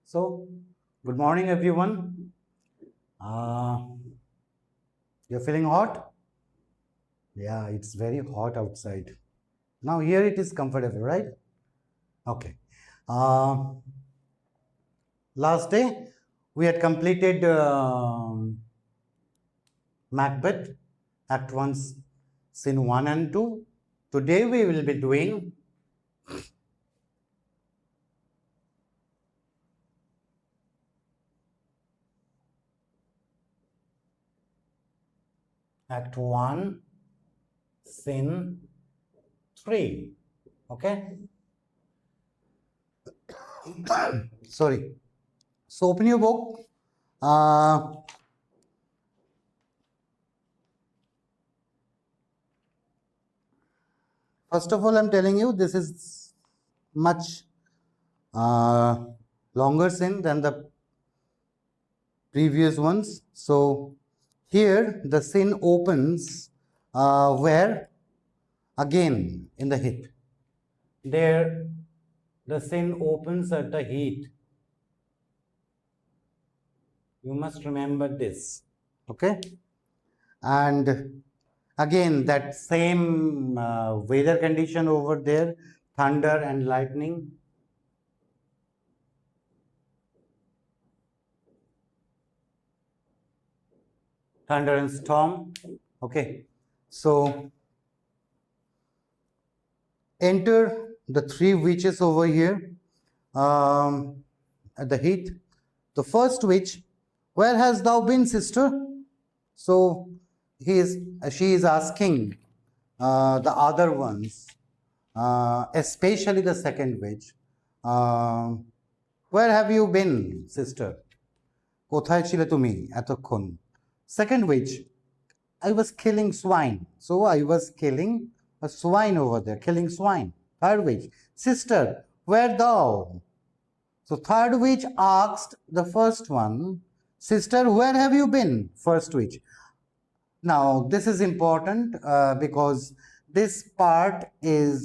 So, good morning, everyone. Uh, you're feeling hot? Yeah, it's very hot outside. Now, here it is comfortable, right? Okay. Uh, Last day, we had completed Macbeth Act 1, Scene 1 and 2. Today, we will be doing Act 1, Scene 3. Okay? Sorry. So, open your book. First of all, I'm telling you this is much uh, longer scene than the previous ones. So here the scene opens where again in the heat. There the scene opens at the heat. You must remember this. Okay? And again that same weather condition over there, thunder and lightning. Thunder and storm. Okay, so enter the three witches over here at the heath. The first witch, where hast thou been, sister? So she is asking the other ones, especially the second witch, where have you been, sister? কোথায় ছিলে তুমি এতক্ষণ? Second witch, I was killing swine. So I was killing a swine over there, killing swine. Third witch, sister, where thou? So third witch asked the first one, sister, where have you been? First witch. Now this is important because this part is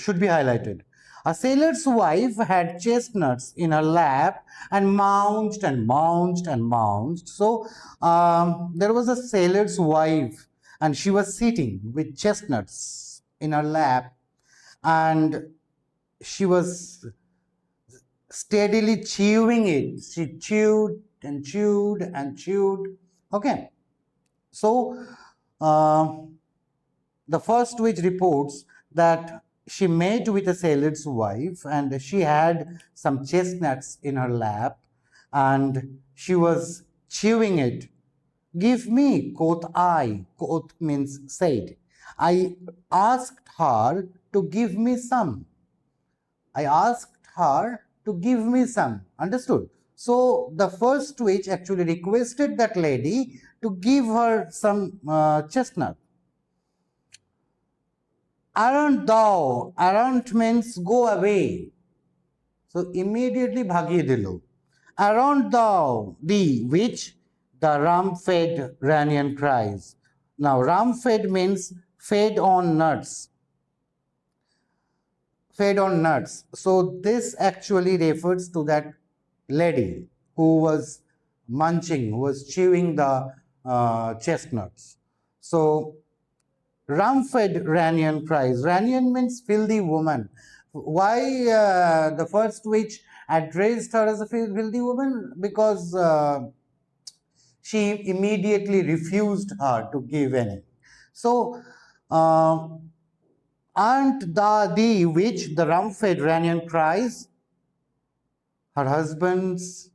should be highlighted. A sailor's wife had chestnuts in her lap and mounced and mounced and mounced. So there was a sailor's wife and she was sitting with chestnuts in her lap and she was steadily chewing it. She chewed and chewed and chewed. Okay. So the first witch reports that she met with a sailor's wife and she had some chestnuts in her lap and she was chewing it. Give me, quoth I. Quoth means said. I asked her to give me some. I asked her to give me some. Understood? So the first witch actually requested that lady to give her some chestnut. Aren't thou? Aren't means go away. So immediately bhagiye dilo. Aren't thou thee which the ram-fed Ranian cries. Now ram-fed means fed on nuts. Fed on nuts. So this actually refers to that lady who was munching, who was chewing the chestnuts. So ram-fed Ranian cries. Ranian means filthy woman. Why the first witch addressed her as a filthy woman? Because she immediately refused her to give any. So aren't thee which the ram-fed Ranian cries? Her husband's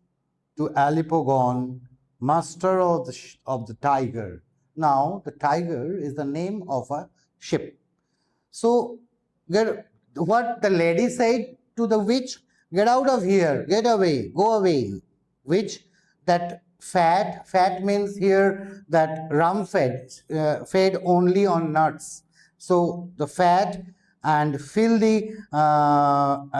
to Aleppo gone, master of the tiger. Now, the tiger is the name of a ship. So, what the lady said to the witch, get out of here, get away, go away. Which that fat means here that ram-fed, fed only on nuts. So, the fat and filthy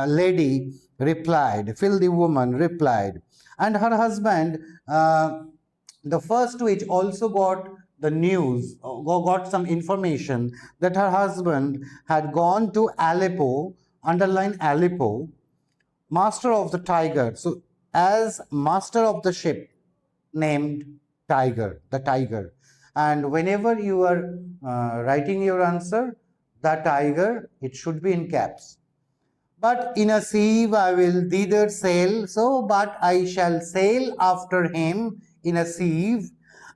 lady replied, filthy woman replied. And her husband, the first witch also got the news, got some information that her husband had gone to Aleppo, underline Aleppo, Master of the tiger. So as master of the ship named tiger, the tiger. And whenever you are writing your answer, the tiger, it should be in caps. But in a sieve I will thither sail, so but I shall sail after him in a sieve.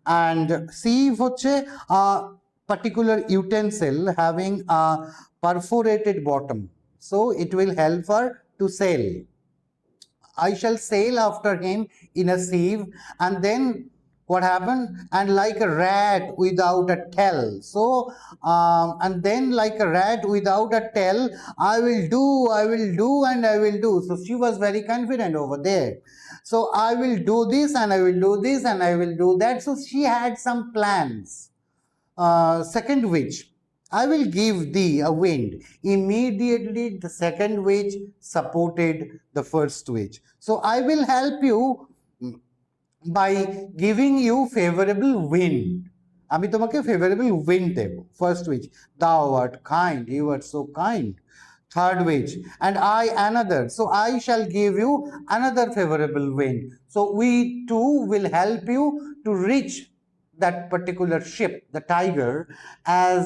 And sieve হচ্ছে a particular utensil having a perforated bottom, so it will help her to sail. I shall sail after him in a sieve. And then what happened? And like a rat without a tail. So, and then like a rat without a tail, I will do, and I will do. So she was very confident over there. So I will do this, and I will do this, and I will do that. So she had some plans. Second witch, I will give thee a wind. Immediately, the second witch supported the first witch. So, I will help you by giving you favorable wind. আমি তোমাকে favorable wind Dev. First witch, thou art kind, you are so kind. Third witch, and I another, so I shall give you another favorable wind. So we two will help you to reach that particular ship, the tiger, as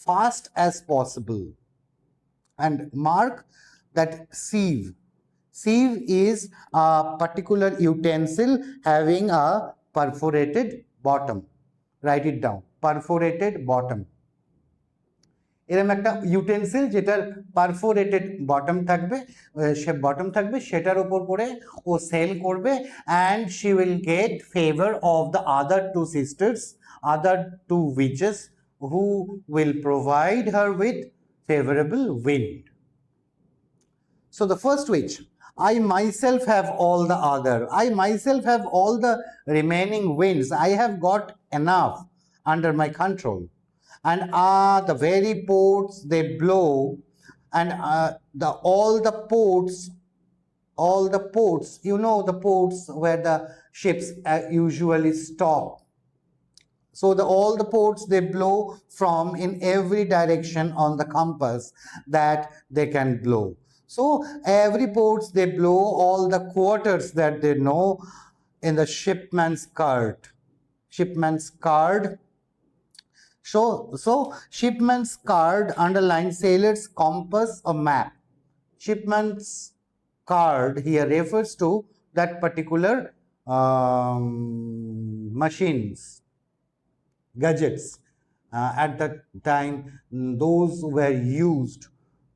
fast as possible. And mark that sieve. Sieve is a particular utensil having a perforated bottom. Write it down. Perforated bottom. এরকম একটা utensil যেটার perforated bottom থাকবে, সে bottom থাকবে, সেটার উপর করে ও sell করবে, and she will get favour of the other two sisters, other two witches, who will provide her with favorable wind. So the first witch, I myself have all the other. I myself have all the remaining winds. I have got enough under my control. And the very ports they blow, and all the ports, you know, the ports where the ships usually stop. So all the ports they blow from in every direction on the compass that they can blow. So every ports they blow all the quarters that they know in the shipman's card. Shipman's card. So shipman's card underlines sailor's compass or map. Shipman's card here refers to that particular machines, gadgets. At that time, those were used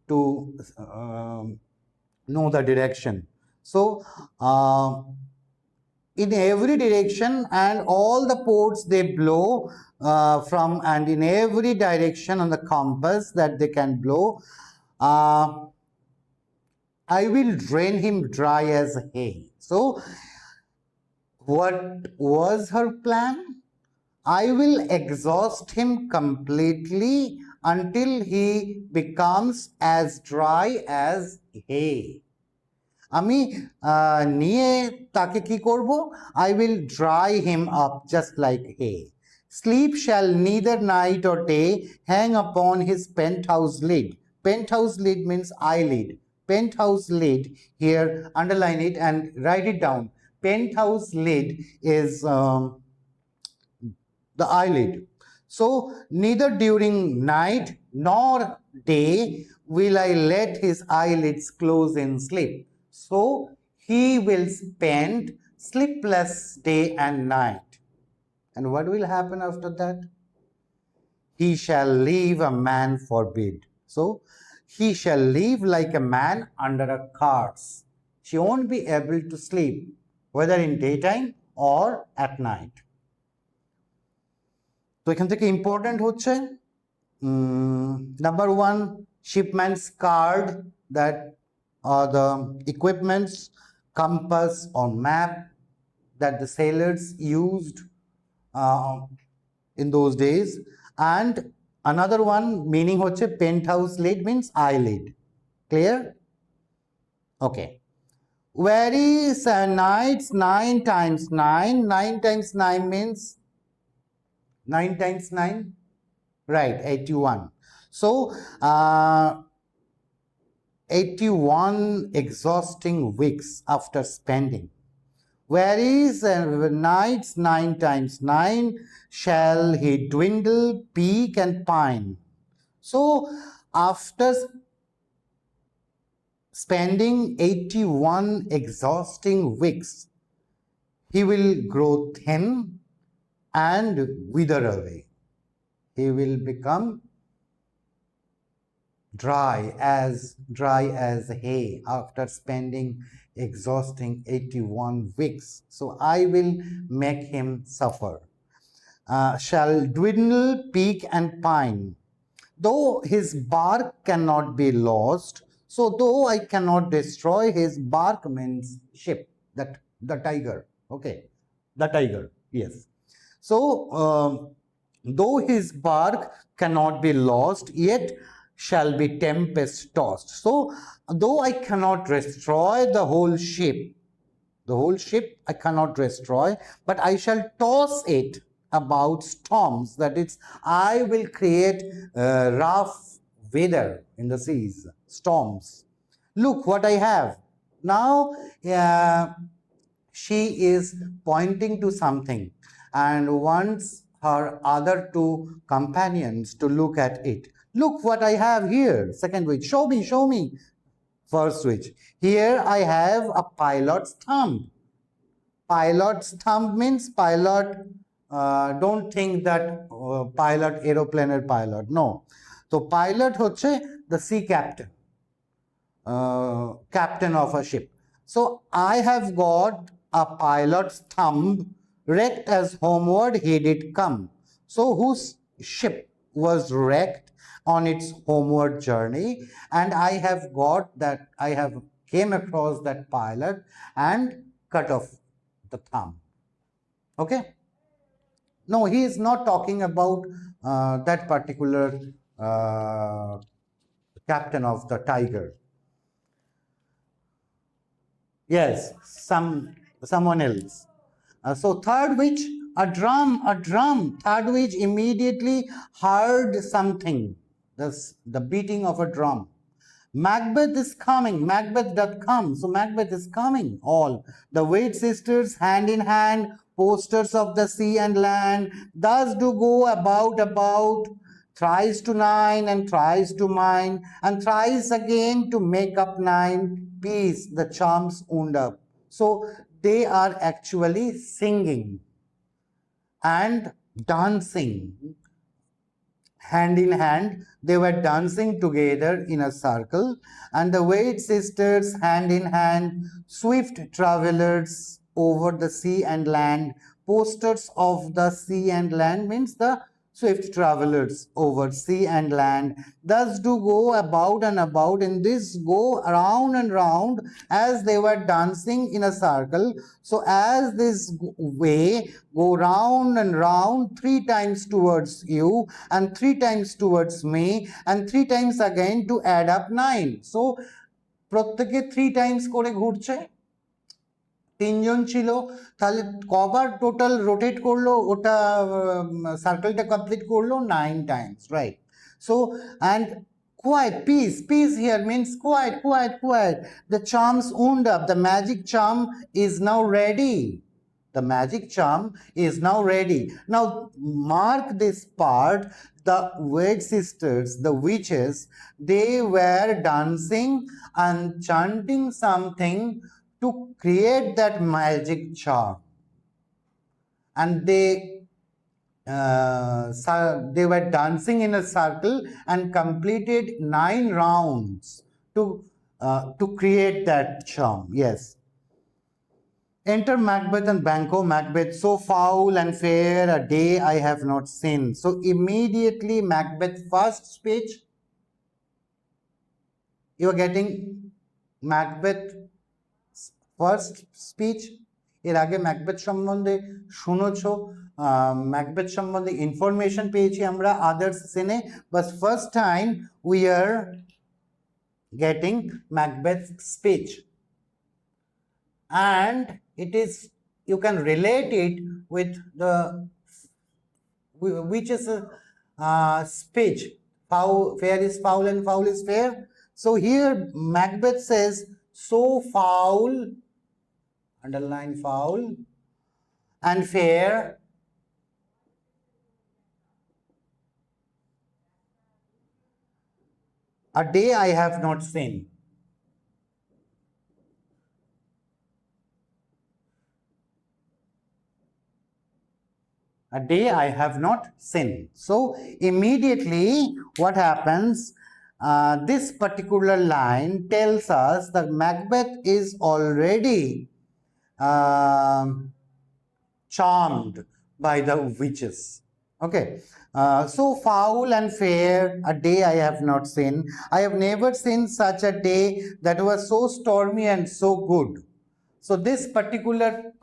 to know the direction. So in every direction, and all the ports they blow from, and in every direction on the compass that they can blow, I will drain him dry as hay. So what was her plan? I will exhaust him completely until he becomes as dry as hay. আমি নিয়ে তাকে কি করব? I will dry him up just like hay. Sleep shall neither night or day hang upon his penthouse lid. Penthouse lid means eyelid. Penthouse lid, here underline it and write it down. Penthouse lid is the eyelid. So neither during night nor day will I let his eyelids close in sleep. So he will spend sleepless day and night. And what will happen after that? He shall leave a man forbid. So he shall live like a man under a curse. She won't be able to sleep, whether in daytime or at night. তো এখান থেকে important হচ্ছে number one, shipman's card, that are the equipments, compass or map that the sailors used in those days. And another one meaning হচ্ছে penthouse lid means eyelid. Clear? Okay. Where is nights 9 times 9? 9 times 9 means 9 times 9? Right, 81. So 81 exhausting weeks after spending. Whereas nights 9 times 9 shall he dwindle, peak, and pine. So, after spending 81 exhausting weeks, he will grow thin and wither away. He will become dry as hay after spending exhausting 81 weeks. So I will make him suffer. Shall dwindle, peak, and pine. Though his bark cannot be lost, so though I cannot destroy his bark means ship, that the tiger. Okay, the tiger. Yes. So though his bark cannot be lost, yet shall be tempest tossed. So though I cannot destroy the whole ship I cannot destroy, but I shall toss it about storms. That is, I will create rough weather in the seas, storms. Look what I have. Now, she is pointing to something and wants her other two companions to look at it. Look what I have here. Second witch, show me, show me. First witch, here I have a pilot's thumb. Pilot's thumb means pilot, don't think that pilot, aeroplane pilot. No. So pilot hoche the sea captain. Captain of a ship. So I have got a pilot's thumb, wrecked as homeward he did come. So whose ship was wrecked on its homeward journey, and I have got that, I have came across that pilot and cut off the thumb. Okay? No, he is not talking about that particular captain of the tiger. Yes, someone else. So third witch, a drum. Third witch immediately heard something, the beating of a drum. Macbeth is coming. Macbeth doth come. So Macbeth is coming. All the Wade sisters, hand in hand, posters of the sea and land, thus do go about, thrice to nine and thrice to mine, and thrice again to make up nine. Peace, the charms wound up. So they are actually singing and dancing. Hand in hand, they were dancing together in a circle, and the Wade sisters, hand in hand, swift travelers over the sea and land. Posters of the sea and land means the swift travelers over sea and land. Thus do go about and about, in this go around and round as they were dancing in a circle. So as this way go round and round, 3 times towards you and 3 times towards me and 3 times again to add up 9. So প্রত্যেকে 3 times করে ঘুরছে, 3 জন ছিল, তাহলে কবার total rotate করলো, ওটা সার্কেলটা complete করলো 9 times, right? So and quiet, peace here means quiet. The charms wound up. The magic charm is now ready. The magic charm is now ready. Now mark this part. The Wade sisters, the witches, they were dancing and chanting something to create that magic charm, and they were dancing in a circle and completed 9 rounds to create that charm. Yes. Enter Macbeth and Banquo. Macbeth, so foul and fair a day I have not seen. So immediately Macbeth first speech, you are getting Macbeth first speech. এর আগে Macbeth সম্বন্ধে শুনেছো, Macbeth সম্বন্ধে information পেয়েছি আমরা others সিনে, but first time we are getting Macbeth speech, and it is, you can relate it with the which is a speech. Fair is foul and foul is fair. So here Macbeth says, so foul, underline foul, and fair a day I have not seen. A day I have not seen. So immediately what happens, this particular line tells us that Macbeth is already charmed by the witches. Okay. So foul and fair, a day I have not seen. I have never seen such a day that was so stormy and so good. So this particular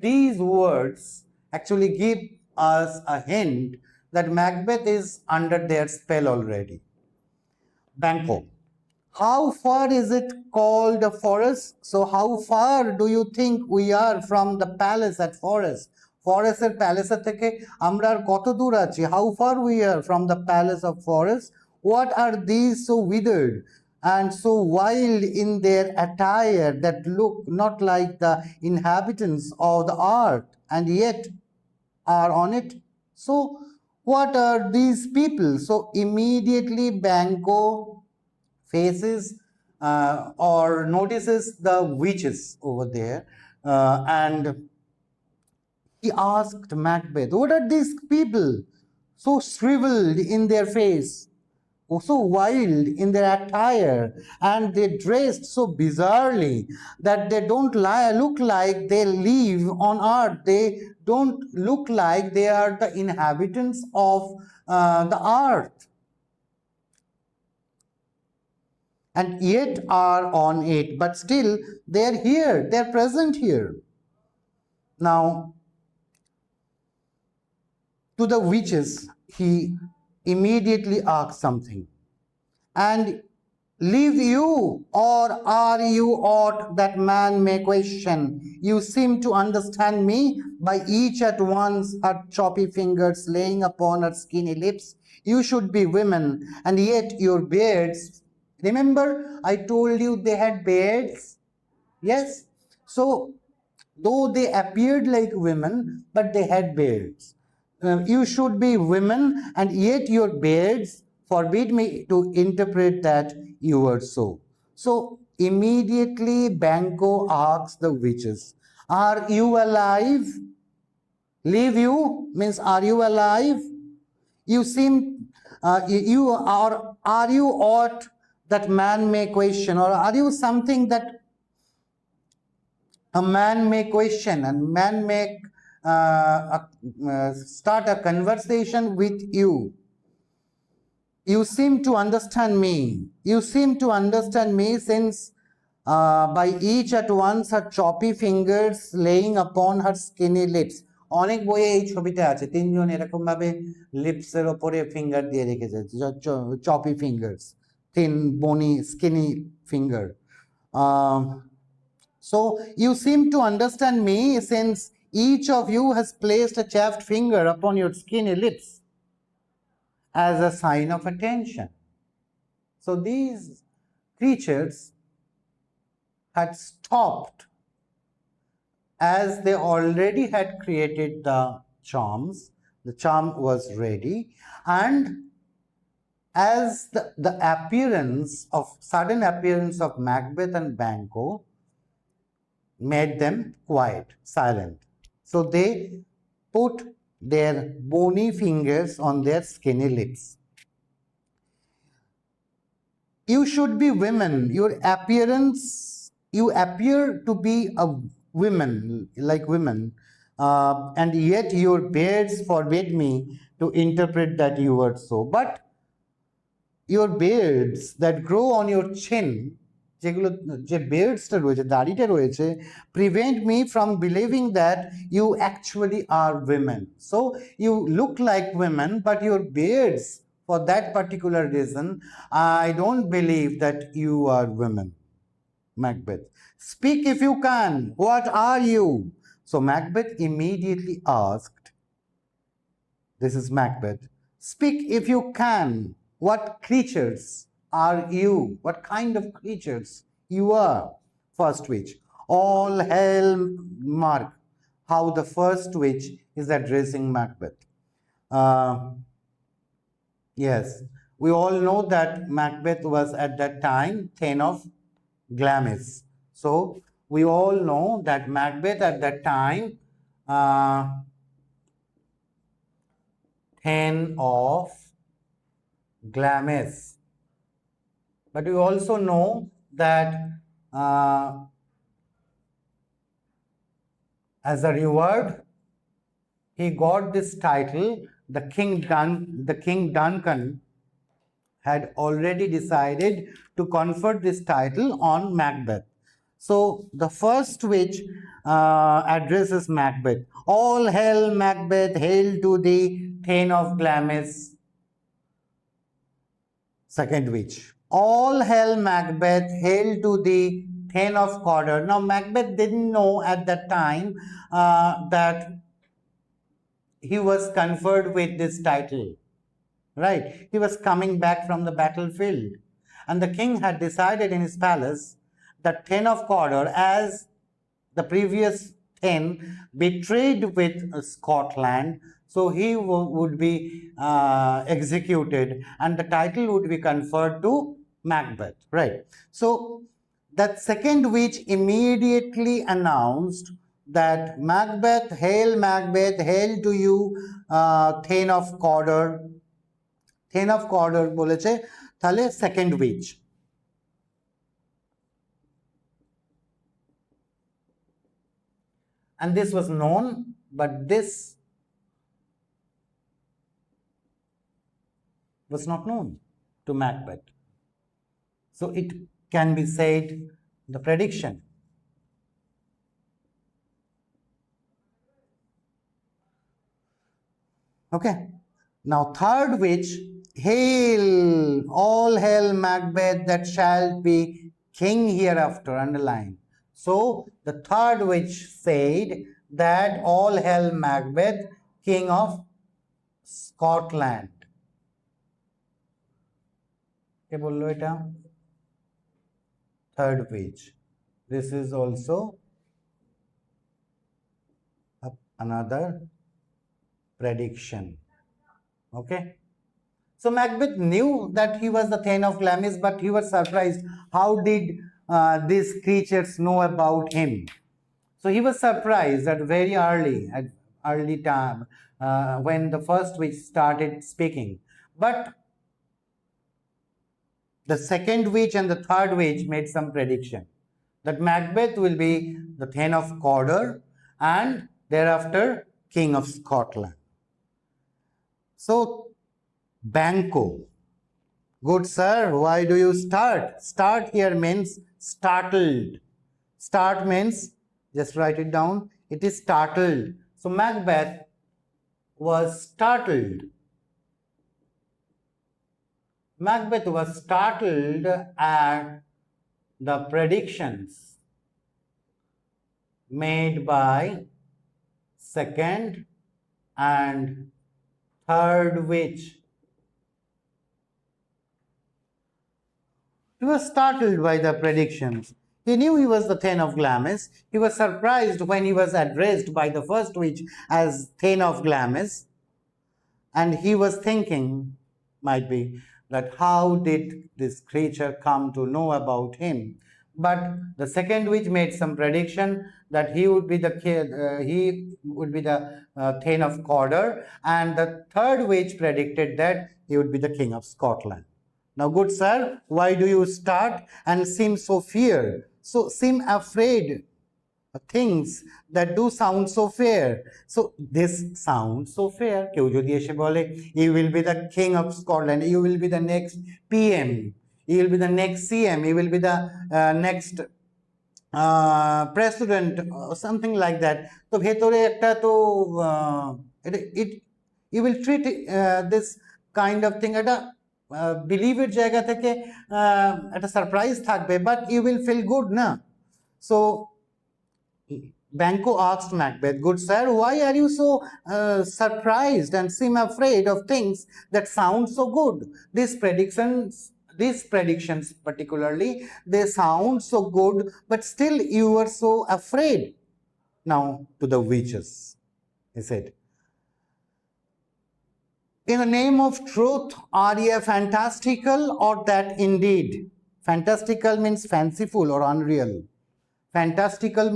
these words actually give us a hint that Macbeth is under their spell already. Banquo. How far is it called a forest? So how far do you think we are from the palace at forest? Forest palace থেকে আমরা আর কত দূর আছি? How far we are from the palace of forest? What are these so withered and so wild in their attire that look not like the inhabitants of the earth and yet are on it? So what are these people? So immediately Banco faces or notices the witches over there, and he asked Macbeth, what are these people so shriveled in their face, so wild in their attire, and they dressed so bizarrely that they don't look like they live on earth. They don't look like they are the inhabitants of the earth, and yet are on it, but still they're here, they're present here. Now, to the witches, he immediately asks something. And live you, or are you aught that man may question? You seem to understand me by each at once her choppy fingers laying upon her skinny lips. You should be women, and yet your beards. Remember, I told you they had beards? Yes? So, though they appeared like women, but they had beards. You should be women, and yet your beards forbid me to interpret that you were so. So, immediately Banco asks the witches, are you alive? Leave you means, are you alive? You seem, you are you aught that man may question, or are you something that a man may question and man may start a conversation with you? You seem to understand me. You seem to understand me since by each at once her choppy fingers laying upon her skinny lips. অনেক বইয়ে এই ছবিটা আছে, তিনজন এরকম ভাবে লিপসের ওপরে finger দিয়ে রেখেছে, চপি ফিঙ্গার্স, থিন বনি skinny finger. So you seem to understand me since each of you has placed a chapped finger upon your skinny lips as a sign of attention. So these creatures had stopped as they already had created the charms. The charm was ready, and as the sudden appearance of Macbeth and Banquo made them quiet, silent. So they put their bony fingers on their skinny lips. You should be women. Your appearance, you appear to be a woman, like women, and yet your beards forbid me to interpret that you were so. But your beards that grow on your chin, যেগুলো যে beardsটা রয়েছে, দাড়িটা রয়েছে, prevent me from believing that you actually are women. So you look like women, but your beards, for that particular reason, I don't believe that you are women. Macbeth, speak if you can. What are you? So Macbeth immediately asked, this is Macbeth, speak if you can. What creatures are you? What kind of creatures you are? First witch. All hell, mark how the first witch is addressing Macbeth. Uh, yes, we all know that Macbeth was at that time Thane of Glamis. So we all know that Macbeth at that time, Thane of Glamis. But we also know that uh, as a reward, he got this title. The King Duncan had already decided to confer this title on Macbeth. So the first witch addresses Macbeth. All hail Macbeth, hail to thee, Thane of Glamis. Second witch. All hail Macbeth, hail to thee, Thane of Cawdor. Now Macbeth didn't know at that time that he was conferred with this title. Right? He was coming back from the battlefield. And the king had decided in his palace that Thane of Cawdor, as the previous Thane betrayed with Scotland, so he would be executed and the title would be conferred to Macbeth. Right? So that second witch immediately announced that Macbeth, hail to you, Thane of Cawdor. Thane of Cawdor বলেছে তাহলে second witch. And this was known, but this was not known to Macbeth. So it can be said the prediction. Okay. Now third witch, hail, all hail Macbeth that shall be king hereafter, underline. So the third witch said that all hail Macbeth, king of Scotland. কে বললো এটা? Third witch. This is also another prediction. Okay. So Macbeth knew that he was the Thane of Glamis, but he was surprised. How did these creatures know about him? So he was surprised at early time, when the first witch started speaking. But the second witch and the third witch made some prediction that Macbeth will be the Thane of Cawdor and thereafter King of Scotland. So Banco. Good sir, why do you start? Start here means startled. Start means, just write it down, it is startled. So Macbeth was startled. Macbeth was startled at the predictions made by second and third witch. He was startled by the predictions. He knew he was the Thane of Glamis. He was surprised when he was addressed by the first witch as Thane of Glamis. And he was thinking, might be, that how did this creature come to know about him? But the second witch made some prediction that he would be the Thane of Cawdor, and the third witch predicted that he would be the King of Scotland. Now, good sir, why do you start and seem so seem afraid of things that do sound so fair? So this sounds so fair. কেউ যদি এসে বলে, you will be the King of Scotland, you will be the next PM, you will be the next CM, you will be the next president, or something like that. তো ভেতরে একটা তো you will treat this kind of thing at a বিলিভের জায়গা থেকে একটা surprise থাকবে, but you will feel good না. So Banco asked Macbeth, good sir, why are you so surprised and seem afraid of things that sound so good? These predictions these predictions particularly, they sound so good, but still you were so afraid. Now to the witches, he said, in the name of truth, are ye fantastical or that indeed? Fantastical means fanciful or unreal. Fantastical,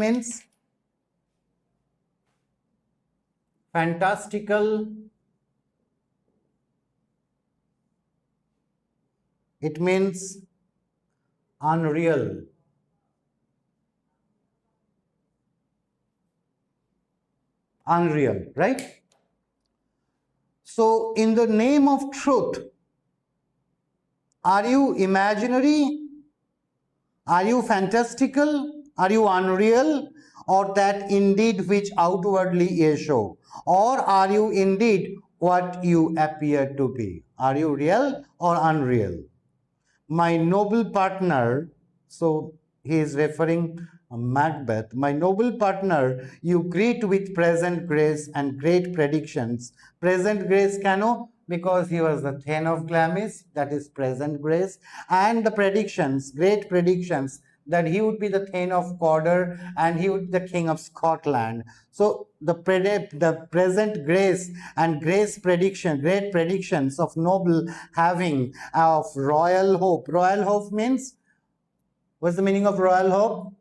it means unreal. Unreal, right? So, in the name of truth, are you imaginary? Are you fantastical? Are you unreal? Or that indeed which outwardly ye show? Or are you indeed what you appear to be? Are you real or unreal? My noble partner, so he is referring Macbeth, my noble partner, you greet with present grace and great predictions. Present grace, cano, because he was the Thane of Glamis, that is present grace, and the predictions, great predictions, that he would be the Thane of Cawdor and he would be the King of Scotland. So the present grace and great predictions of noble having, of royal hope. Royal hope means, what's the meaning of royal hope?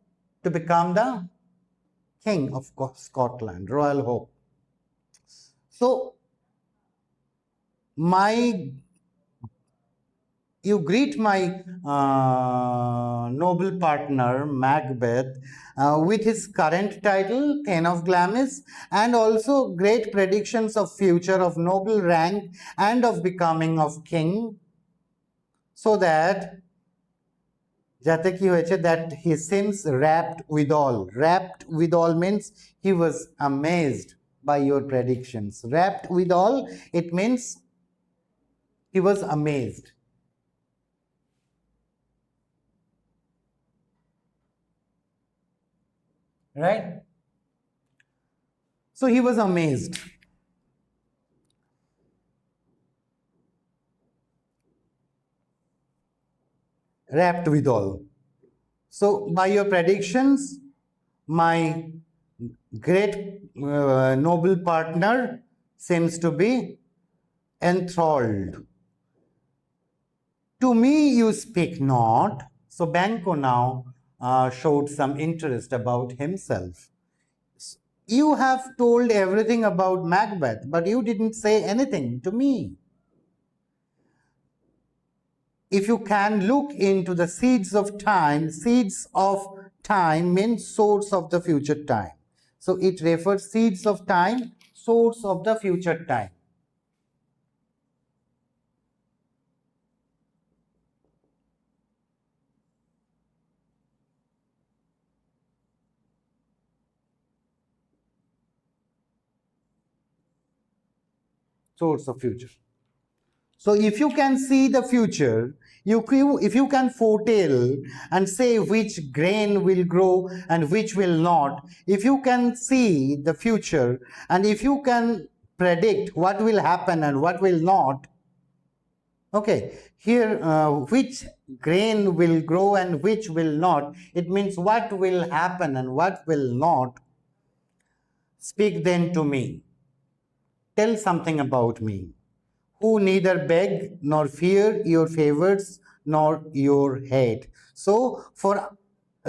To become the King of Scotland, royal hope. So you greet my noble partner Macbeth with his current title, Thane of Glamis, and also great predictions of future of noble rank and of becoming of king, so that যাতে কি হয়েছে, that he seems rapt withal. Rapt withal means he was amazed by your predictions. Rapt withal, it means he was amazed. Right? So he was amazed. Wrapped withal. So by your predictions, my great noble partner seems to be enthralled. To me you speak not. So Banquo now showed some interest about himself. You have told everything about Macbeth, but you didn't say anything to me. If you can look into the seeds of time means source of the future time. So it refers seeds of time, source of the future time. Source of future. So if you can see the future, if you can foretell and say which grain will grow and which will not, if you can see the future and if you can predict what will happen and what will not, okay, here which grain will grow and which will not, it means what will happen and what will not. Speak then to me. Tell something about me, who neither beg nor fear your favors nor your hate. So, for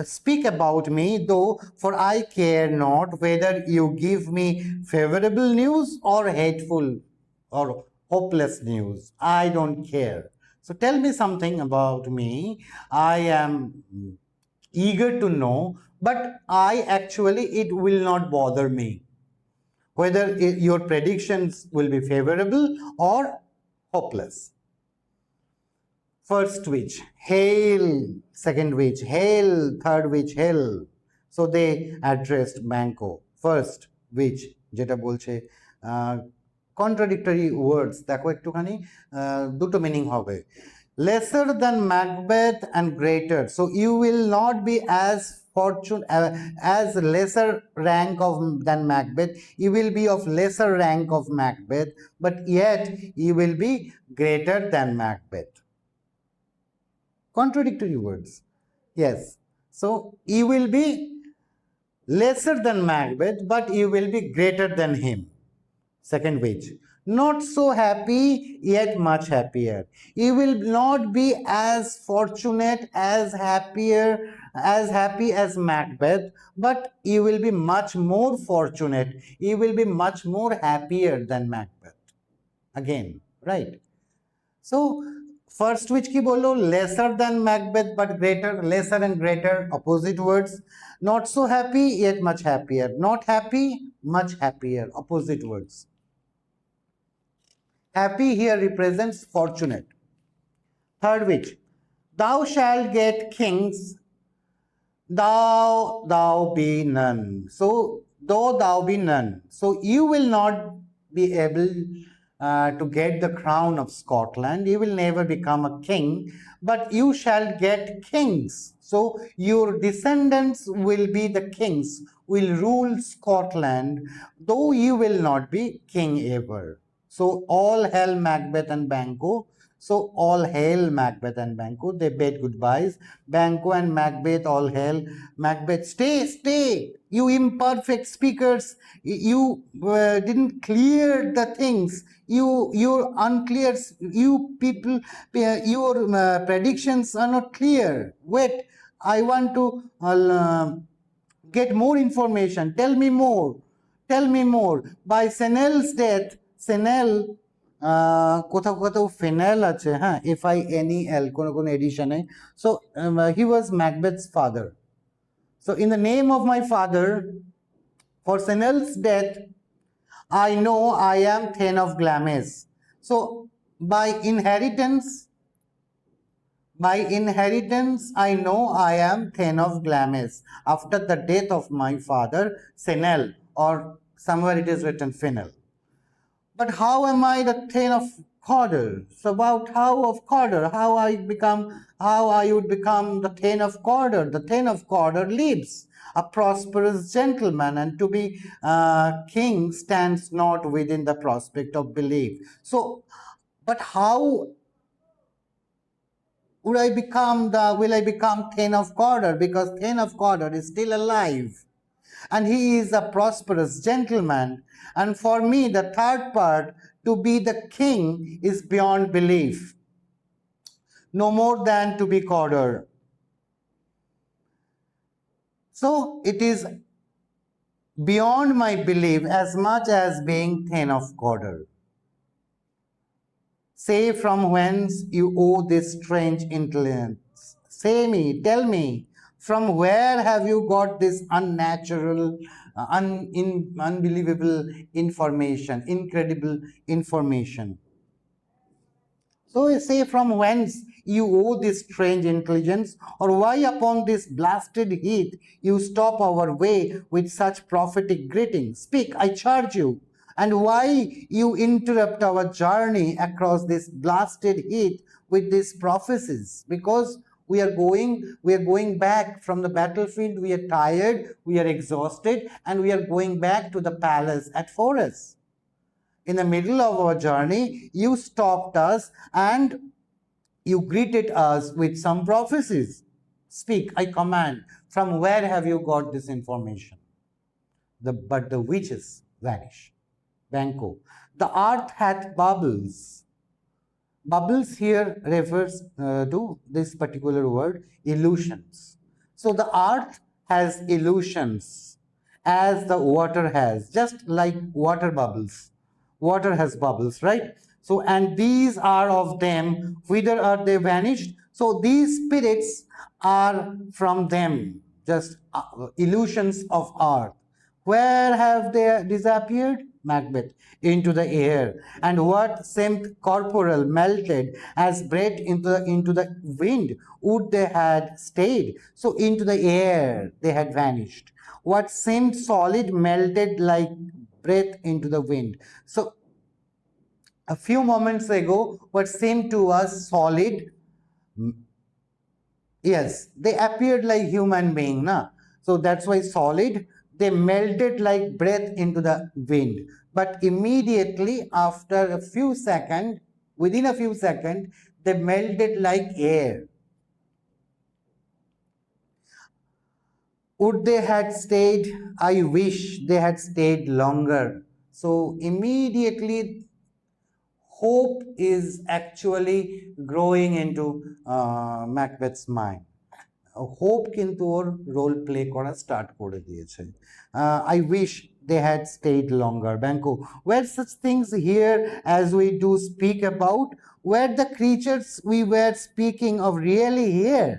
speak about me, though, for I care not whether you give me favorable news or hateful or hopeless news. I don't care. So, tell me something about me. I am eager to know, but it will not bother me whether your predictions will be favorable or hopeless. First witch, hail. Second witch, hail. Third witch, hail. So they addressed Banquo. First witch, যেটা বলছে contradictory words, দেখো একটুখানি দুটো meaning হবে. Lesser than Macbeth and greater. So you will not be as as lesser rank than Macbeth. You will be of lesser rank of Macbeth, but yet you will be greater than Macbeth. Contradictory words. Yes. So you will be lesser than Macbeth, but you will be greater than him. Second wage. Not so happy, yet much happier. You will not be as fortunate, as happy as Macbeth, but you will be much more fortunate. You will be much more happier than Macbeth. Again, right? So, first which ki bolo, lesser than Macbeth but greater, lesser and greater, opposite words. Not so happy, yet much happier. Not happy, much happier, opposite words. Happy here represents fortunate. Third which, thou shalt get kings, thou be none. So, though thou be none. So, you will not be able to get the crown of Scotland. You will never become a king, but you shall get kings. So, your descendants will be the kings, will rule Scotland, though you will not be king ever. So, all hail Macbeth and Banquo. So all hail Macbeth and Banquo. They bade goodbyes. Banquo and Macbeth all hail. Macbeth, stay, stay. You imperfect speakers. You didn't clear the things. You're unclear. You people, your predictions are not clear. Wait, I want to get more information. Tell me more. Tell me more. By Senel's death, Senel কোথাও কোথাও fennel আছে হ্যাঁ FINEL কোন এডিশনে so he was Macbeth's father. So in the name of my father, for Senel's death, I know I am Thane of Glamis. So by inheritance, I know I am Thane of Glamis after the death of my father Senel, or somewhere it is written Fennel. But how am I the Thane of Cawdor? So about how of Cawdor, how I would become the Thane of Cawdor. The Thane of Cawdor lives, a prosperous gentleman, and to be king stands not within the prospect of belief. So, but how will I become Thane of Cawdor? Because Thane of Cawdor is still alive, and he is a prosperous gentleman. And for me, the third part, to be the king, is beyond belief, no more than to be Cawdor. So it is beyond my belief as much as being Thane of Cawdor. Say from whence you owe this strange intelligence. Say me, tell me, from where have you got this unnatural, unbelievable information, incredible information? So say from whence you owe this strange intelligence, or why upon this blasted heath you stop our way with such prophetic greeting? Speak, I charge you. And why you interrupt our journey across this blasted heath with these prophecies? Because we are going back from the battlefield. We are tired, we are exhausted, and we are going back to the palace at Forres. In the middle of our journey, you stopped us and you greeted us with some prophecies. Speak, I command. From where have you got this information? But the witches vanish. Banquo. The earth hath bubbles. Bubbles here refers to this particular word, illusions. So the earth has illusions as the water has, just like water bubbles. Water has bubbles, right? So, and these are of them. Whither are they vanished? So these spirits are from them, just illusions of earth. Where have they disappeared? Macbeth, into the air. And what seemed corporal melted as breath into the wind, would they had stayed. So into the air they had vanished. What seemed solid melted like breath into the wind. So a few moments ago, what seemed to us solid, yes, they appeared like human being, na? So that's why solid, they melted like breath into the wind. But immediately after a few seconds, within a few seconds, they melted like air. Would they had stayed? I wish they had stayed longer. So immediately hope is actually growing into Macbeth's mind. Hope কিন্তু ওর role play করা start করে দিয়েছে I wish they had stayed longer Banquo were such things here as we do speak about were the creatures we were speaking of really here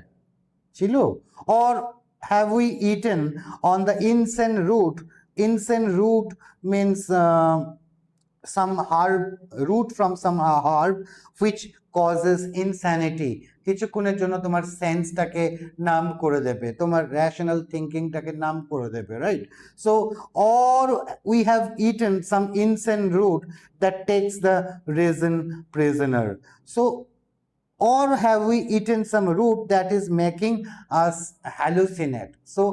ছিল or have we eaten on the incense root? Incense root means some herb, root from some herb which causes insanity. কিছুক্ষণের জন্য তোমার সেন্সটাকে নাম করে দেবে, তোমার rational থিঙ্কিংটাকে নাম করে দেবে, right? So or we have eaten some incense root that takes the reason prisoner. So or have we eaten some root that is making us hallucinate? So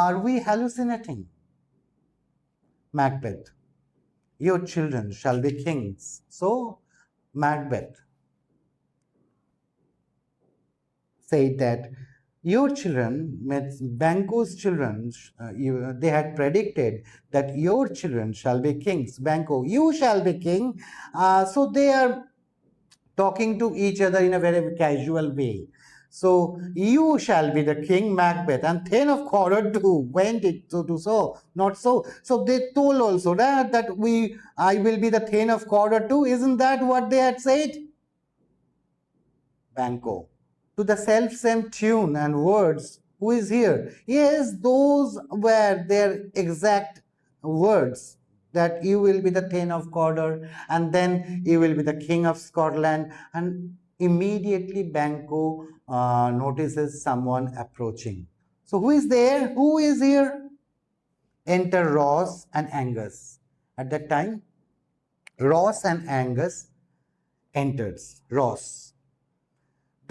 are we hallucinating? Macbeth, your children shall be kings. So Macbeth said that your children, Banquo's children, they had predicted that your children shall be kings. Banquo, you shall be king. So they are talking to each other in a very casual way. So you shall be the king, Macbeth, and Thane of Horror too went it so not so. So they told also that I will be the Thane of Horror too. Isn't that what they had said? Banco, to the self-same tune and words, who is here? Yes, those were their exact words, that you will be the Thane of Cawdor and then you will be the King of Scotland. And immediately Banco notices someone approaching. So who is there? Who is here? Enter Ross and Angus. At that time, Ross and Angus enters. Ross,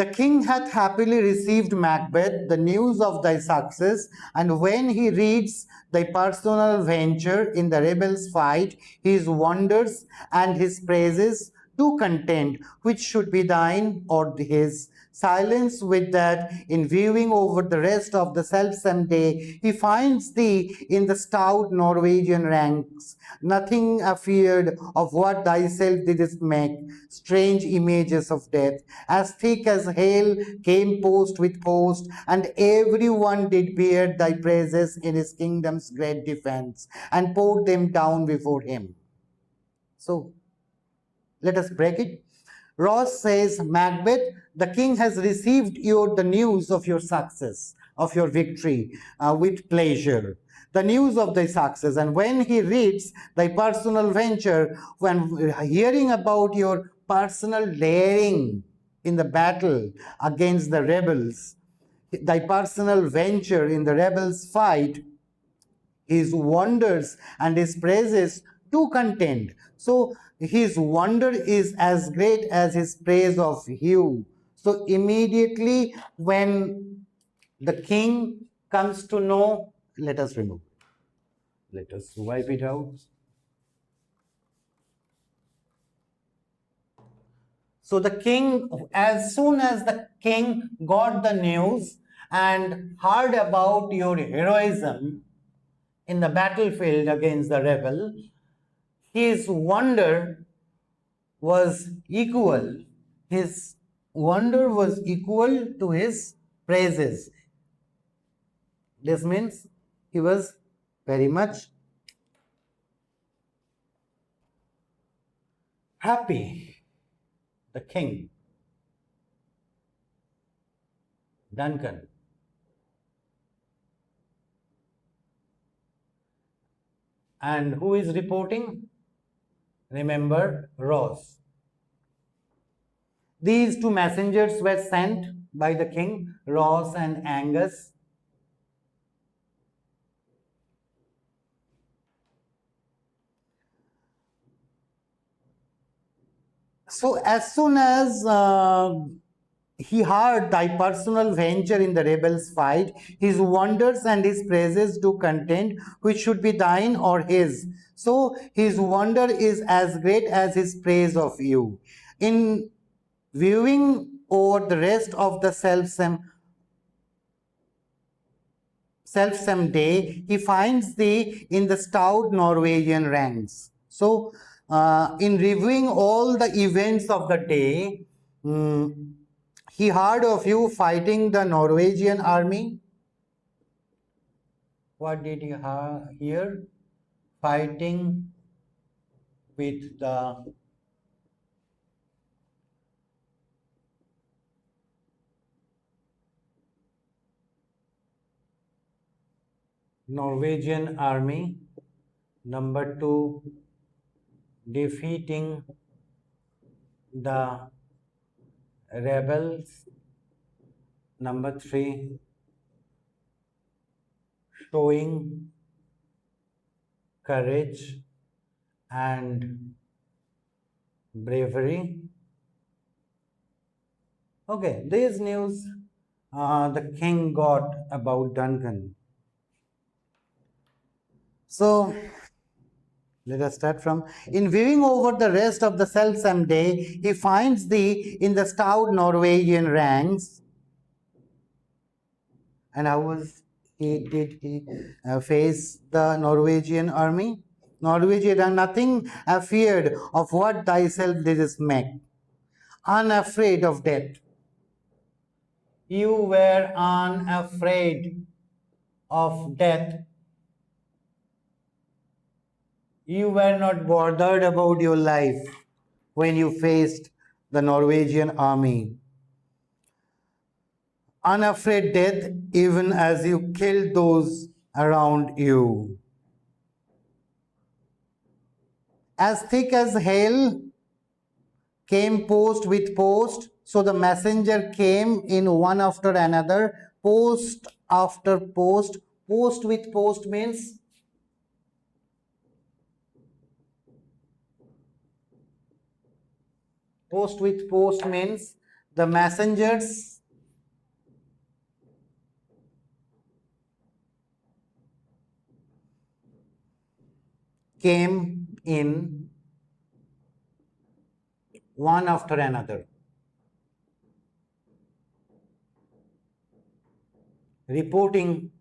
the king hath happily received, Macbeth, the news of thy success, and when he reads thy personal venture in the rebels' fight, his wonders and his praises do contend, which should be thine or his. Silence with that, in viewing over the rest of the selfsame day, he finds thee in the stout Norwegian ranks, nothing afeard of what thyself didst make, strange images of death, as thick as hail came post with post, and every one did bear thy praises in his kingdom's great defense, and poured them down before him. So, let us break it. Ross says, Macbeth, the king has received the news of your success, of your victory, with pleasure. The news of thy success. And when he reads thy personal venture, when hearing about your personal daring in the battle against the rebels, thy personal venture in the rebels' fight, his wonders and his praises do contend. So his wonder is as great as his praise of you. So immediately when the king comes to know, let us remove, let us wipe it out. So the king, as soon as the king got the news and heard about your heroism in the battlefield against the rebel, his wonder was equal. His wonder was equal to his praises. This means he was very much happy. The king, Duncan, and who is reporting? Remember, Ross. These two messengers were sent by the king, Ross and Angus. So as soon as he heard thy personal venture in the rebels' fight, his wonders and his praises do contend, which should be thine or his. So his wonder is as great as his praise of you. In viewing over the rest of the selfsame day, he finds thee in the stout Norwegian ranks. So, in reviewing all the events of the day, he heard of you fighting the Norwegian army. What did he hear? Fighting with the Norwegian army. Number 2, defeating the rebels. Number 3, showing courage and bravery. Okay, this news the king got about Duncan. So, let us start from, in viewing over the rest of the selfsame day, he finds thee in the stout Norwegian ranks. And how did he face the Norwegian army? Norwegian and nothing afeared of what thyself didst make, unafraid of death. You were unafraid of death. You were not bothered about your life when you faced the Norwegian army. Unafraid death, even as you killed those around you. As thick as hail came post with post, so the messenger came in one after another, post after post. Post with post means the messengers came in one after another, reporting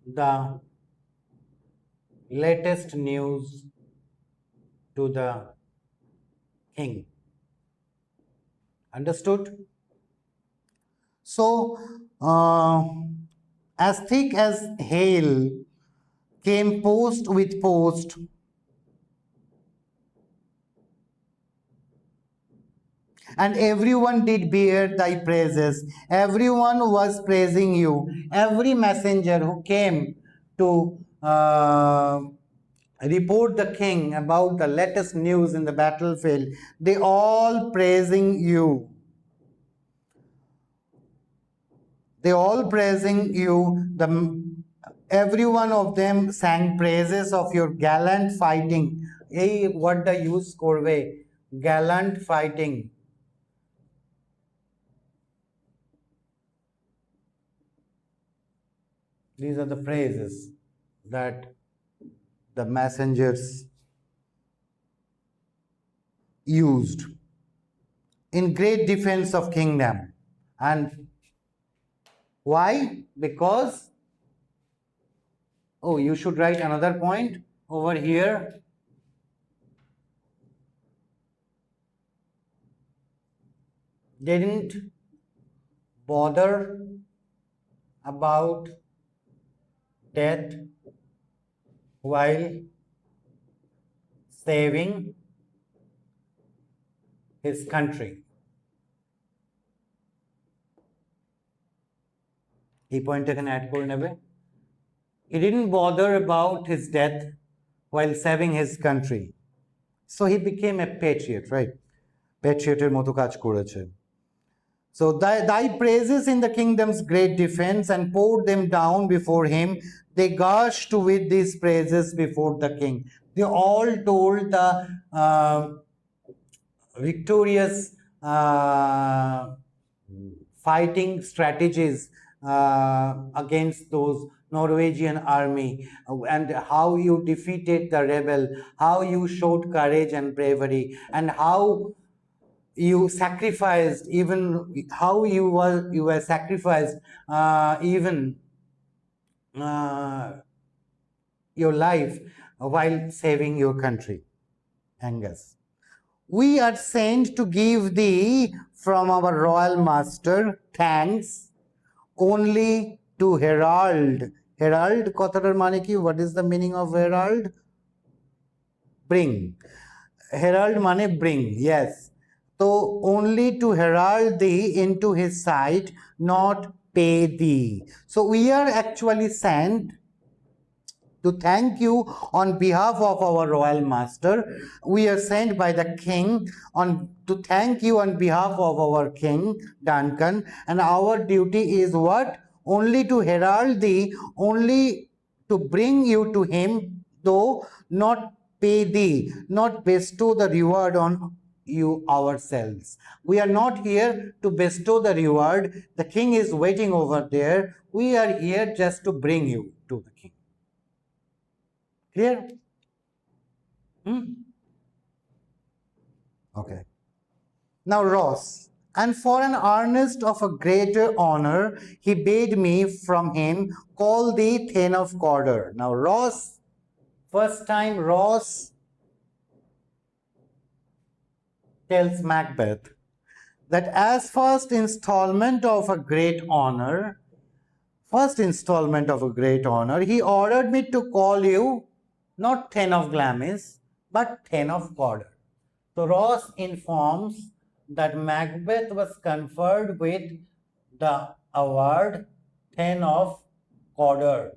the latest news to the king. Understood? So, as thick as hail came post with post, and everyone did bear thy praises. Everyone was praising you. Every messenger who came to report the king about the latest news in the battlefield, they all praising you. They all praising you. Every one of them sang praises of your gallant fighting. Hey, what the use korve? Gallant fighting. These are the praises that the messengers used in great defense of kingdom. And why? Because, oh, you should write another point over here. They didn't bother about death while saving his country. He pointed an ad করে নেবে. He didn't bother about his death while saving his country. So he became a patriot, right? Patrioter মতো কাজ করেছে. So thy praises in the kingdom's great defense, and poured them down before him. They gushed with these praises before the king. They all told the victorious fighting strategies against those Norwegian army, and how you defeated the rebel, how you showed courage and bravery, and how you sacrificed, even how you were sacrificed, even uh, your life while saving your country. Angus, we are sent to give thee from our royal master thanks only to herald. Herald কথাটার মানে কি? What is the meaning of herald? Bring. Herald মানে bring, yes. So only to herald thee into his sight, not pay thee. So we are actually sent to thank you on behalf of our royal master. We are sent by the king to thank you on behalf of our king Duncan, and our duty is what? Only to herald thee, only to bring you to him, though not pay thee, not bestow the reward on you ourselves. We are not here to bestow the reward. The king is waiting over there. We are here just to bring you to the king. Clear? Okay. Now Ross, and for an earnest of a greater honor, he bade me from him call thee Thane of Cawdor. Now Ross, first time Ross tells Macbeth that as first installment of a great honor, he ordered me to call you not Thane of Glamis, but Thane of Cawdor. So Ross informs that Macbeth was conferred with the award Thane of Cawdor.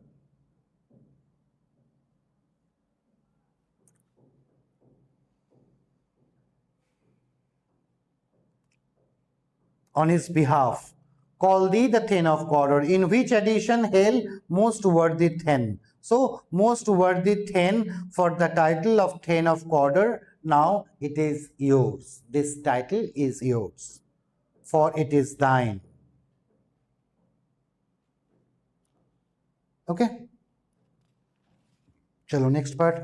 On his behalf, call thee the Thane of Cawdor, in which addition hail most worthy Thane. So most worthy Thane for the title of Thane of Cawdor, now it is yours. This title is yours, for it is thine. Okay? Chalo, next part.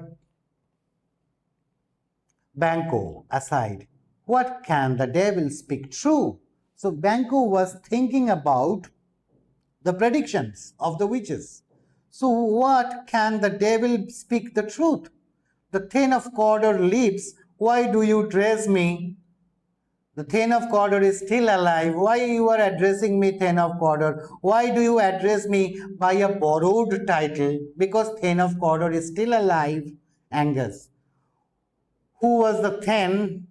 Banquo aside, what can the devil speak true? So Banquo was thinking about the predictions of the witches. So what can the devil speak the truth? The Thane of Cawdor lives. Why do you dress me? The Thane of Cawdor is still alive. Why you are addressing me Thane of Cawdor? Why do you address me by a borrowed title? Because Thane of Cawdor is still alive. Angus. Who was the Thane?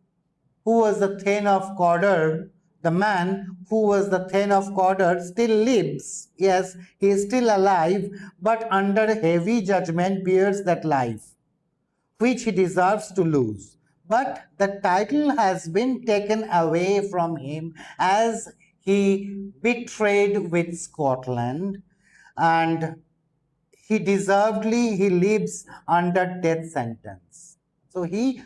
Who was the Thane of Cawdor? The man who was the Thane of Cawdor still lives. Yes, he is still alive, but under heavy judgment bears that life, which he deserves to lose. But the title has been taken away from him as he betrayed with Scotland, and he deservedly he lives under death sentence. So he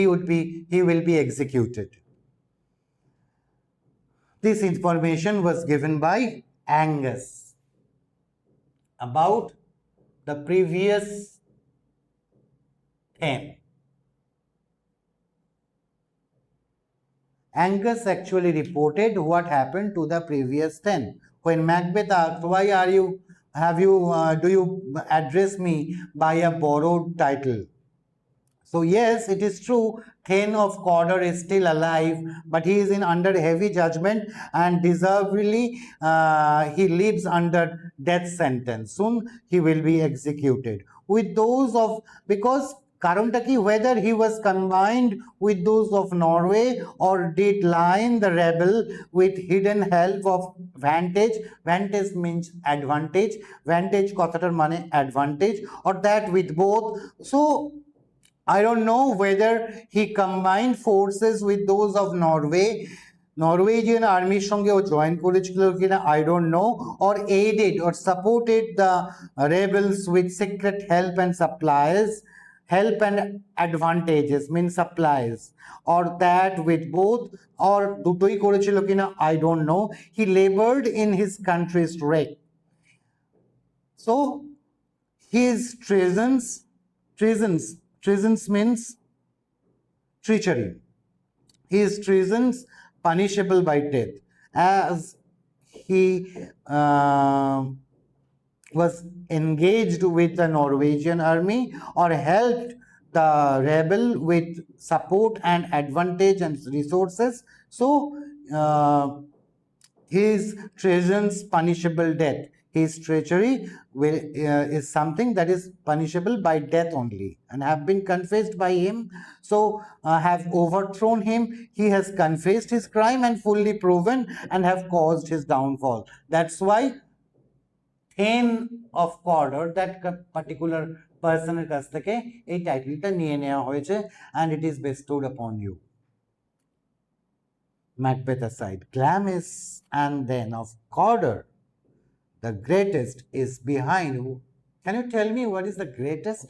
will be executed. This information was given by Angus about the previous Thane. Angus actually reported what happened to the previous Thane. When Macbeth asked, "Why do you address me by a borrowed title?" So yes, it is true, Thane of Cawdor is still alive, but he is in under heavy judgment, and deservedly he lives under death sentence. Soon he will be executed. With those of, because কারণটা কি, whether he was combined with those of Norway or did line the rebel with hidden help of vantage. Vantage means advantage. Vantage কথাটার মানে advantage, or that with both. So I don't know whether he combined forces with those of Norway, Norwegian army সঙ্গে ও join করেছিল কিনা, I don't know, or aided or supported the rebels with secret help and supplies, help and advantages means supplies, or that with both, or দুটোই করেছিল কিনা, I don't know. He labored in his country's wreck. So his treasons means treachery. his treasons punishable by death, as he was engaged with the Norwegian army or helped the rebel with support and advantage and resources. So, his treasons punishable death. His treachery is something that is punishable by death only, and have been confessed by him. So have overthrown him. He has confessed his crime and fully proven, and have caused his downfall. That's why Thane of Cawdor, that particular person's কাছ থেকে এই টাইটেলটা নিয়ে নেওয়া হয়েছে, and it is bestowed upon you. Macbeth aside, Glamis and then of Cawdor, the greatest is behind who. Can you tell me what is the greatest?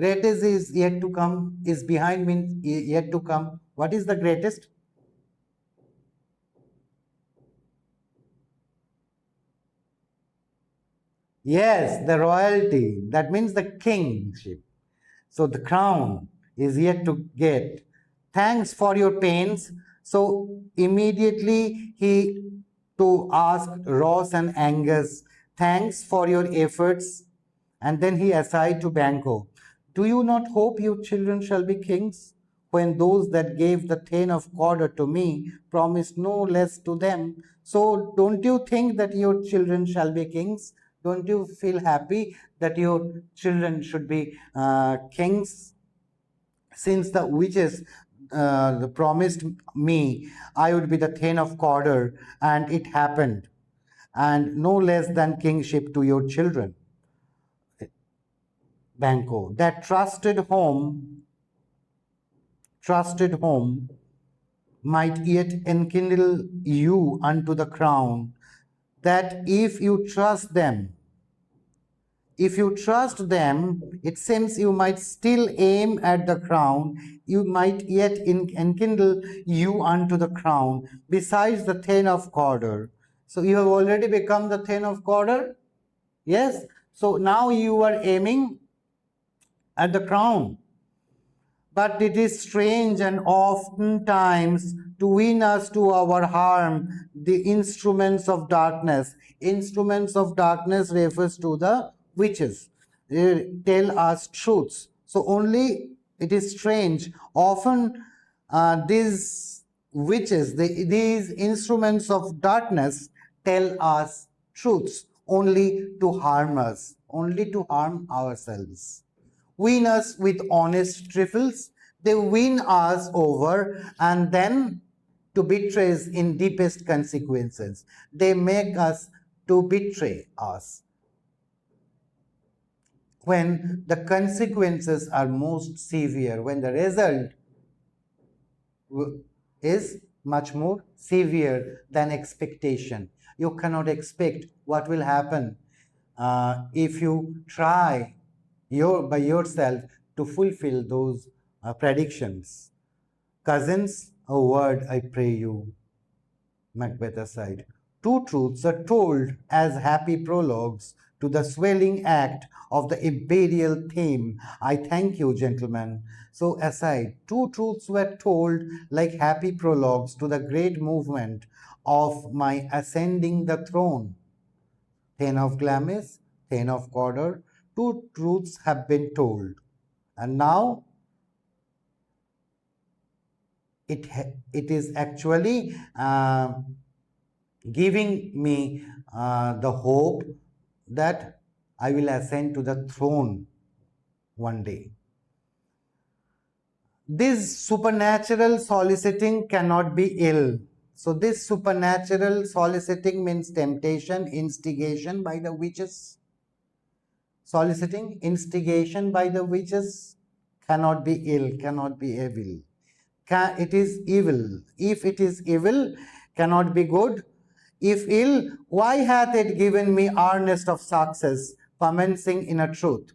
Greatest is yet to come, is behind means yet to come. What is the greatest? Yes, the royalty. That means the kingship. So the crown is yet to get. Thanks for your pains. So immediately he to ask Ross and Angus, thanks for your efforts. And then he aside to Banquo, do you not hope your children shall be kings? When those that gave the Thane of Cawdor to me promised no less to them. So don't you think that your children shall be kings? Don't you feel happy that your children should be kings? Since the witches promised me I would be the Thane of Cawdor, and it happened, and no less than kingship to your children. Banquo, that trusted home might yet enkindle you unto the crown, that if you trust them, it seems you might still aim at the crown, you might yet enkindle you unto the crown, besides the Thane of Cawdor. So you have already become the Thane of Cawdor? Yes. So now you are aiming at the crown. But it is strange and oftentimes to win us to our harm, the instruments of darkness. Instruments of darkness refers to the witches. They tell us truths. So only it is strange. Often these witches, these instruments of darkness tell us truths only to harm us, only to harm ourselves. Win us with honest trifles. They win us over and then to betray us in deepest consequences. They make us to betray us when the consequences are most severe, when the result is much more severe than expectation. You cannot expect what will happen if you try by yourself to fulfill those predictions. Cousins, a word I pray you. Macbeth aside. Two truths are told as happy prologues to the swelling act of the imperial theme. I thank you, gentlemen. So aside, two truths were told like happy prologues to the great movement of my ascending the throne. Thane of Glamis, Thane of Cawdor, two truths have been told. And now it is actually giving me the hope that I will ascend to the throne one day. This supernatural soliciting cannot be ill. So this supernatural soliciting means temptation, instigation by the witches. Soliciting, instigation by the witches cannot be ill, cannot be evil. It is evil. If it is evil, cannot be good. If ill, why hath it given me earnest of success, commencing in a truth?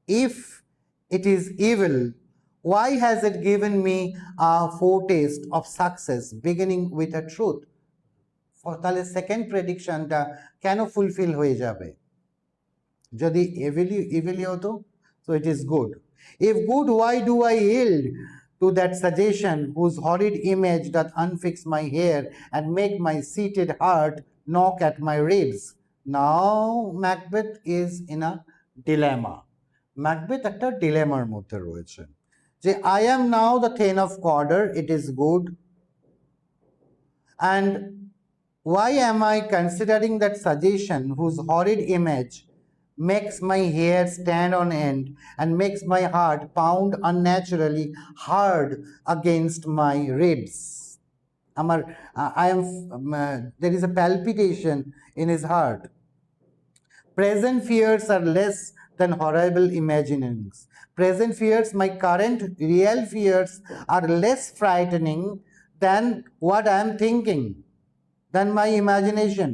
If it is evil, why has it given me a foretaste of success, beginning with a truth? তাহলে second প্রেডিকশনটা কেন fulfil হয়ে যাবে যদি ইভিলি হতো? So it is good. If good, why do I yield? to that suggestion whose horrid image doth unfix my hair and make my seated heart knock at my ribs. Now Macbeth is in a dilemma. Macbeth একটা dilemma মধ্যে রয়েছে যে I am now the Thane of Cawdor, it is good, and why am I considering that suggestion whose horrid image makes my hair stand on end and makes my heart pound unnaturally hard against my ribs? There is a palpitation in his heart. Present fears are less than horrible imaginings. Present fears, my current real fears, are less frightening than what I am thinking, than my imagination.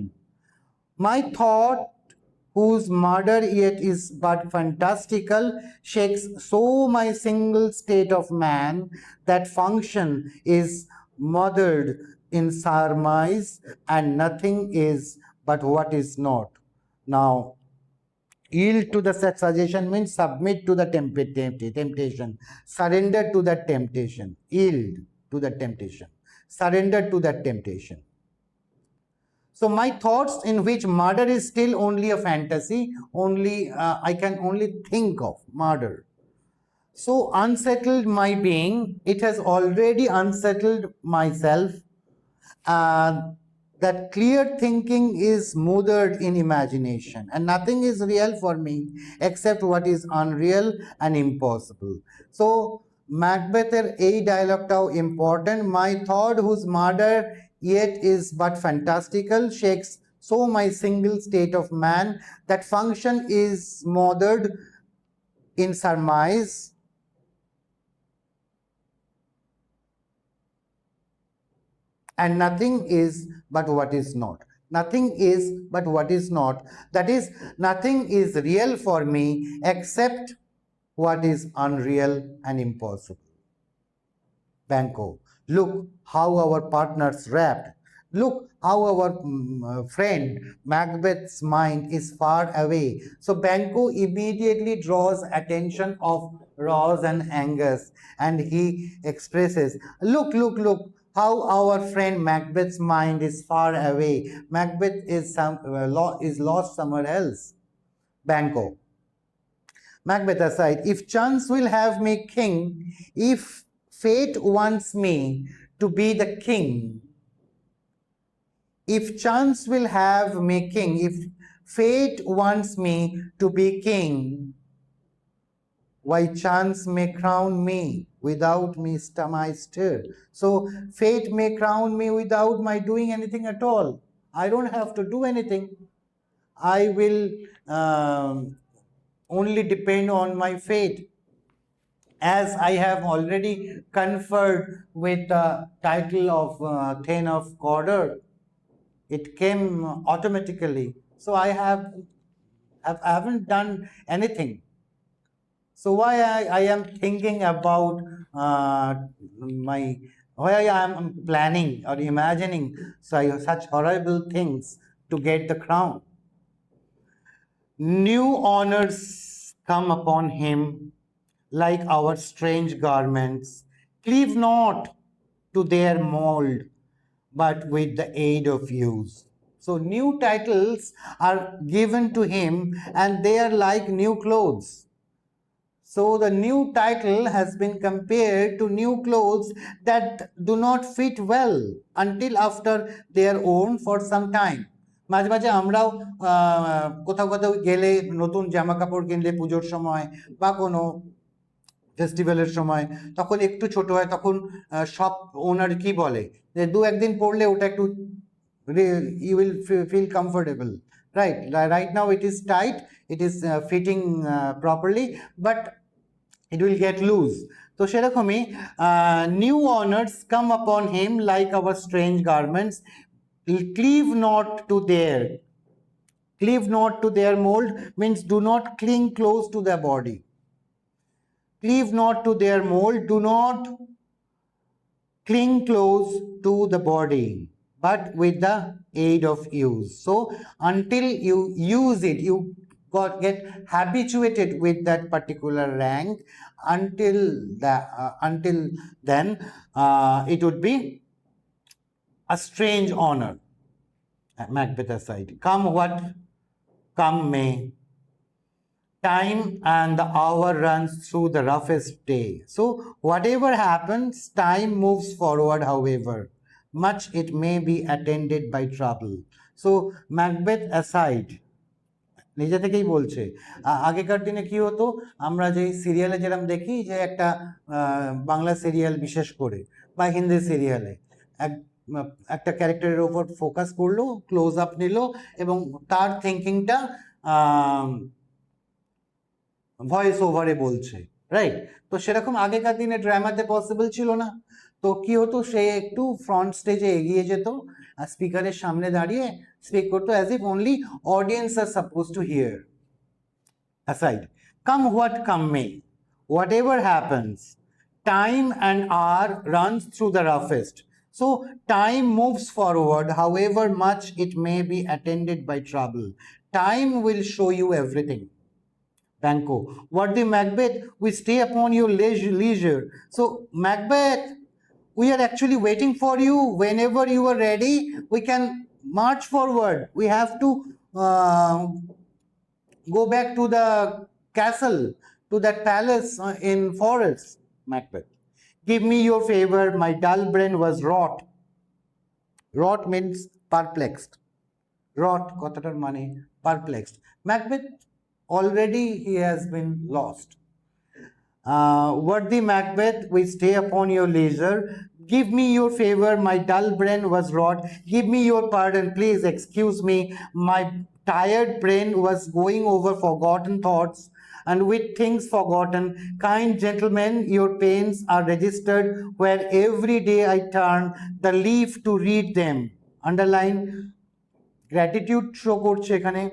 My thought, whose murder yet is but fantastical, shakes so my single state of man that function is mothered in surmise, and nothing is but what is not. Now, yield to the suggestion means submit to the temptation, surrender to that temptation, yield to that temptation, surrender to that temptation. So my thoughts, in which murder is still only a fantasy, I can only think of murder. So unsettled my being, it has already unsettled myself. That clear thinking is smothered in imagination, and nothing is real for me except what is unreal and impossible. So ম্যাকবেথের এই ডায়লগটাও important. My thought whose murder yet is but fantastical shakes so my single state of man that function is smothered in surmise, and nothing is but what is not. Nothing is but what is not. That is, nothing is real for me except what is unreal and impossible. Banco, look how our partners wrapped. Look how our friend Macbeth's mind is far away. So Banco immediately draws attention of Ross and Angus, and he expresses, look, look, look, how our friend Macbeth's mind is far away. Macbeth is lost somewhere else. Banco, Macbeth aside, if chance will have me king, if fate wants me to be the king, if chance will have me king, if fate wants me to be king, why chance may crown me without me stir. So fate may crown me without my doing anything at all. I don't have to do anything. I will only depend on my fate. As I have already conferred with the title of Thane of Cawdor, it came automatically. So I haven't done anything. So why I am thinking about why I am planning or imagining such horrible things to get the crown? New honors come upon him like our strange garments. Cleave not to their mold, but with the aid of use. So new titles are given to him, and they are like new clothes. So the new title has been compared to new clothes that do not fit well until after they are worn for some time. মাঝে মাঝে আমরাও কোথাও কোথাও গেলে নতুন জামা কাপড় কিনলে পুজোর সময় বা কোনো ফেস্টিভ্যালের সময় তখন একটু ছোট হয়, তখন সব ওনার কি বলে যে দু একদিন পরলে ওটা একটু you will feel comfortable, right now it is tight, it is fitting properly, but it will get loose. So সেরকমই new honors come upon him like our strange garments. Cleave not to their mold means do not cling close to their body. Cleave not to their mold, do not cling close to the body, but with the aid of use. So until you use it, you get habituated with that particular rank. Until then, it would be a strange honor. Macbeth aside, come what come may, time and the hour runs through the roughest day. So whatever happens, time moves forward, however much it may be attended by trouble. So Macbeth aside, নিজে থেকেই বলছে আগেকার দিনে কি হতো, আমরা যে সিরিয়ালে যেরকম দেখি যে একটা বাংলা সিরিয়াল বিশেষ করে বা হিন্দি সিরিয়ালে একটা ক্যারেক্টারের ওপর ফোকাস করলো, ক্লোজ আপ নিল এবং তার থিঙ্কিংটা ভয়েস ওভারে বলছে, রাইট? তো সেরকম আগেকার দিনে ড্রামাতে পসিবল ছিল না। তো কি হতো, সে একটু ফ্রন্ট স্টেজে এগিয়ে যেত আর স্পিকারের সামনে দাঁড়িয়ে স্পিক করতো as if only audience are suppose to hear. Aside, come what come may, whatever happens, time and hour runs through the roughest. So time moves forward, however much it may be attended by trouble. Time will show you everything. Banco, what the Macbeth, we stay upon your leisure. So Macbeth, we are actually waiting for you. Whenever you are ready, we can march forward. We have to go back to the castle, to that palace in forest. Macbeth, give me your favor, my dull brain was wrought. Wrought means perplexed. Wrought কথাটার মানে perplexed. Macbeth, already he has been lost. Worthy Macbeth, we stay upon your leisure. Give me your favor, my dull brain was wrought. Give me your pardon, please excuse me. My tired brain was going over forgotten thoughts, and with things forgotten, kind gentlemen, your pains are registered where every day I turn the leaf to read them. Underline, gratitude show করছে এখানে।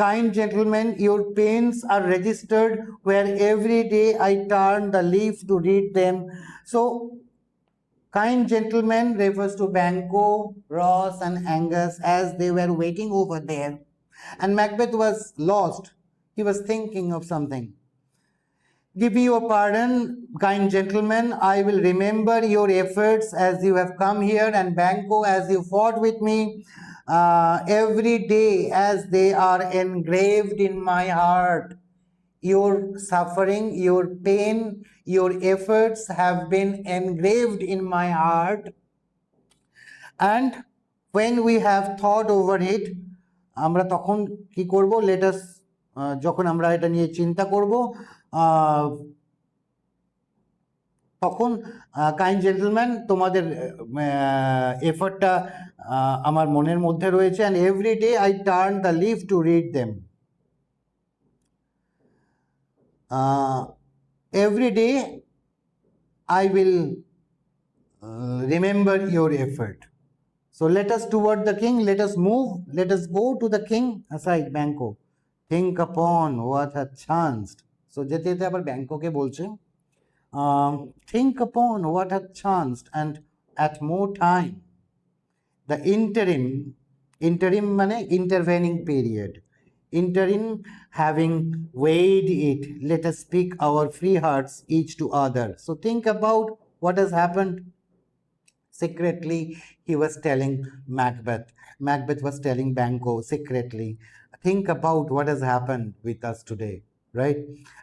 Kind gentlemen, your pains are registered where every day I turn the leaf to read them. So kind gentlemen refers to Banquo, Ross and Angus as they were waiting over there, and Macbeth was lost. He was thinking of something. Give me your pardon, kind gentlemen. I will remember your efforts as you have come here, and Banquo as you fought with me every day as they are engraved in my heart. Your suffering, your pain, your efforts have been engraved in my heart. And when we have thought over it, আমরা তখন কি করব, let us যখন আমরা এটা নিয়ে চিন্তা করব তখন কাইন্ড জেন্টলম্যান তোমাদের এফর্টটা আমার মনের মধ্যে রয়েছে, and every day I turn the leaf to read them. Every day I will remember your effort. So let us toward the king, let us move, let us go to the king. Aside, Banco, think upon what hath chanced. So যেতে যেতে আবার ব্যাংককে বলছে, think upon what hath chanced, and at more time, the interim মানে intervening period, interim having weighed it, let us speak our free hearts each to other. So think about what has happened. Secretly, he was telling Macbeth. Macbeth was telling Banquo secretly, think about what has happened with us today, right?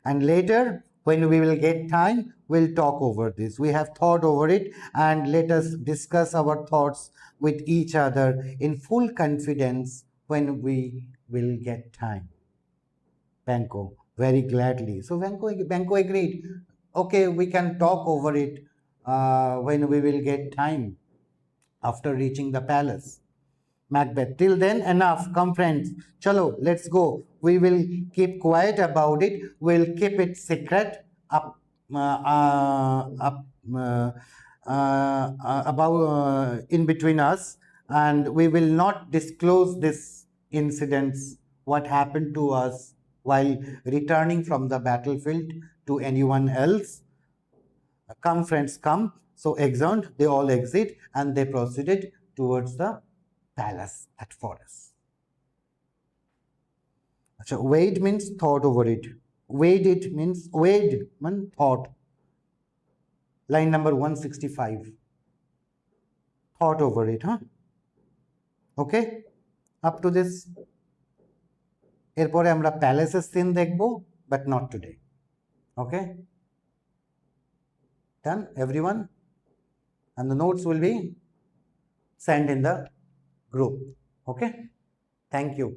And later, when we will get time, we'll talk over this. We have thought over it, and let us discuss our thoughts with each other in full confidence when we will get time. Banquo, very gladly. So Banquo agreed. Okay, we can talk over it when we will get time after reaching the palace. Macbeth, till then enough, come friends, chalo, let's go. We will keep quiet about it, we'll keep it secret about in between us, and we will not disclose this incidents, what happened to us while returning from the battlefield, to anyone else. Come friends, come. So exeunt, they all exit, and they proceeded towards the palace at Forest. আচ্ছা, weighed means thought over it. Weighed it means weighed means thought. Line number 165. Thought over it, huh? Okay, up to this. এরপরে আমরা প্যালেসের scene দেখবো, but not today. Okay, done everyone, and the notes will be sent in the group. Okay, thank you.